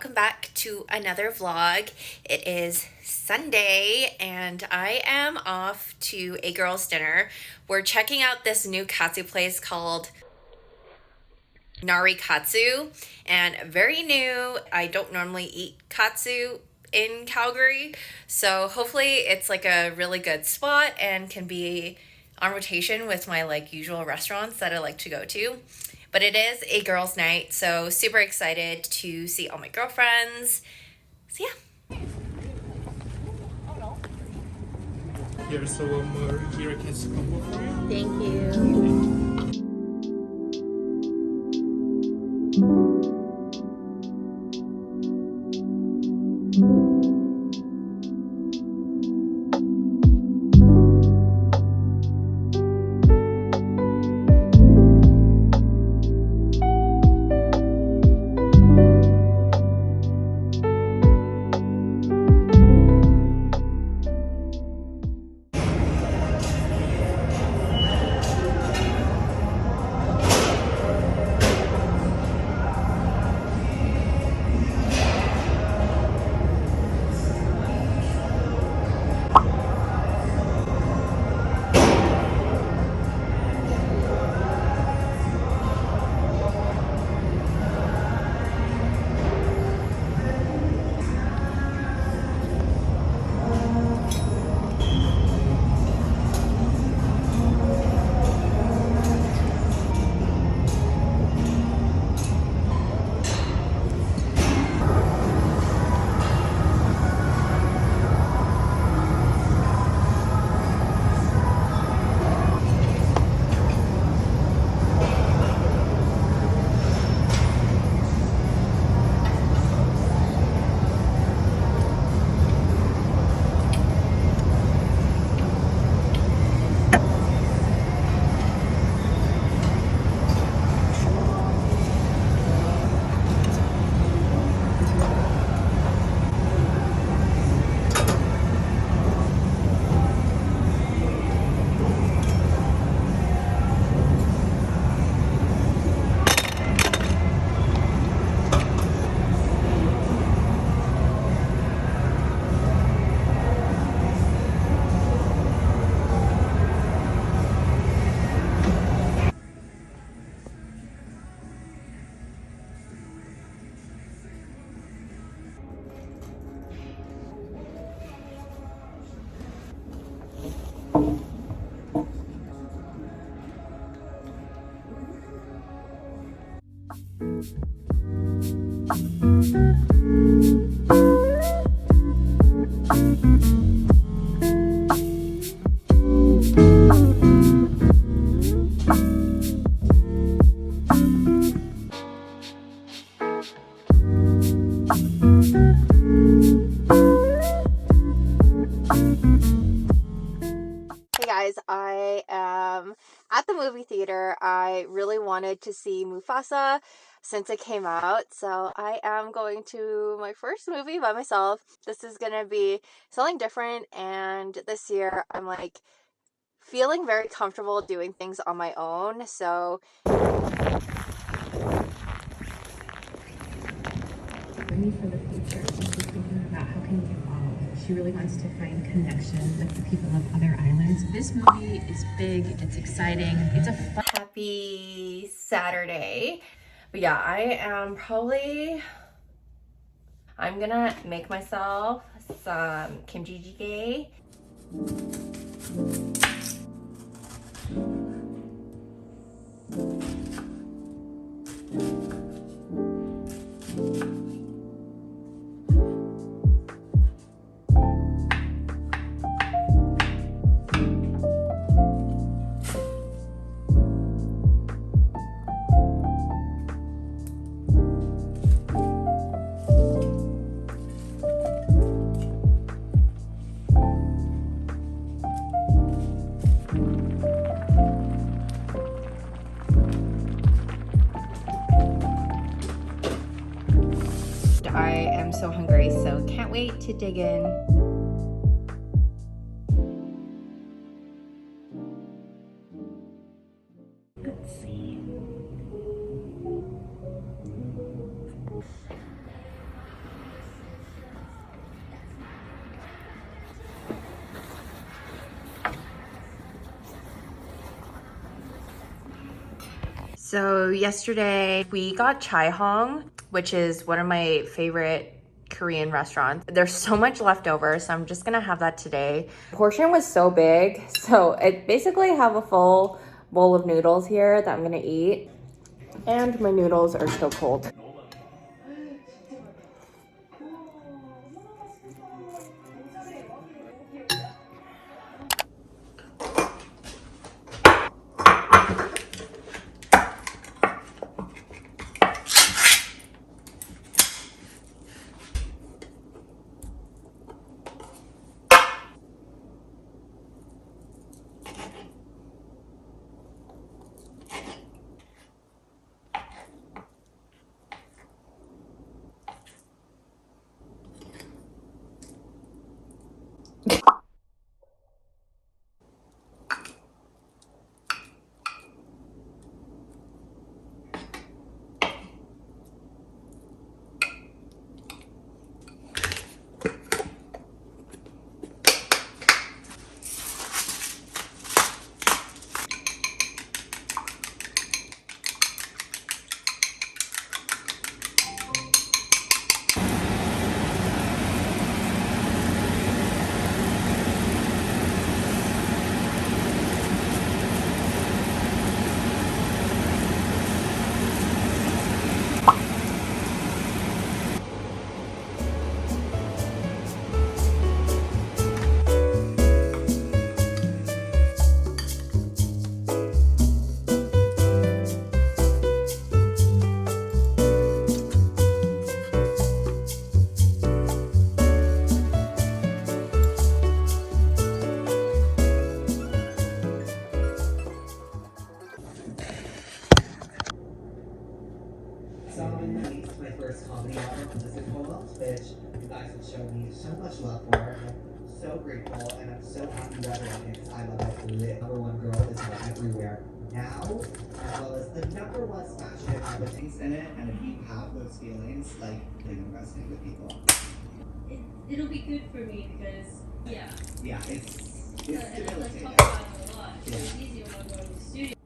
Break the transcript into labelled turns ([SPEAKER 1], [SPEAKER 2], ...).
[SPEAKER 1] welcome back to another vlog. It is Sunday and I am off to a girls' dinner. We're checking out this new katsu place called Narikatsu, and very new. I don't normally eat katsu in Calgary, so hopefully it's like a really good spot and can be on rotation with my usual restaurants that I like to go to. But it is a girls' night, so super excited to see all my girlfriends. So yeah.
[SPEAKER 2] Here's a Narikatsu combo for you.
[SPEAKER 1] Thank you. Hey guys, I am at the movie theater. I really wanted to see Mufasa since it came out, so I am going to my first movie by myself. This is gonna be something different, and this year I'm feeling very comfortable doing things on my own, so
[SPEAKER 3] journey for the future. She's thinking about how can we evolve. She really wants to find connection with the people of other islands. This movie is big, it's exciting, it's a fun.
[SPEAKER 1] happy Saturday. But yeah, I'm gonna make myself some kimchi jjigae. I am so hungry, so can't wait to dig in.
[SPEAKER 3] Let's see.
[SPEAKER 1] So yesterday we got Chai Hong, which is one of my favorite Korean restaurants. There's so much left over, so I'm just gonna have that today. The portion was so big, so I basically have a full bowl of noodles here that I'm gonna eat. And my noodles are still cold.
[SPEAKER 4] My first comedy album, Musical, which you guys have shown me so much love for. I'm so grateful and I'm so happy that I'm in because I love it. The number one girl is now everywhere now, as well as the number one smash hit with things in it. And if you have those feelings, like, they're gonna resonate with people.
[SPEAKER 5] It'll be good for me because,
[SPEAKER 4] Yeah, it's
[SPEAKER 5] and I
[SPEAKER 4] debilitating.
[SPEAKER 5] talk about it a lot.
[SPEAKER 4] Yeah.
[SPEAKER 5] It's easier when I'm going to the studio.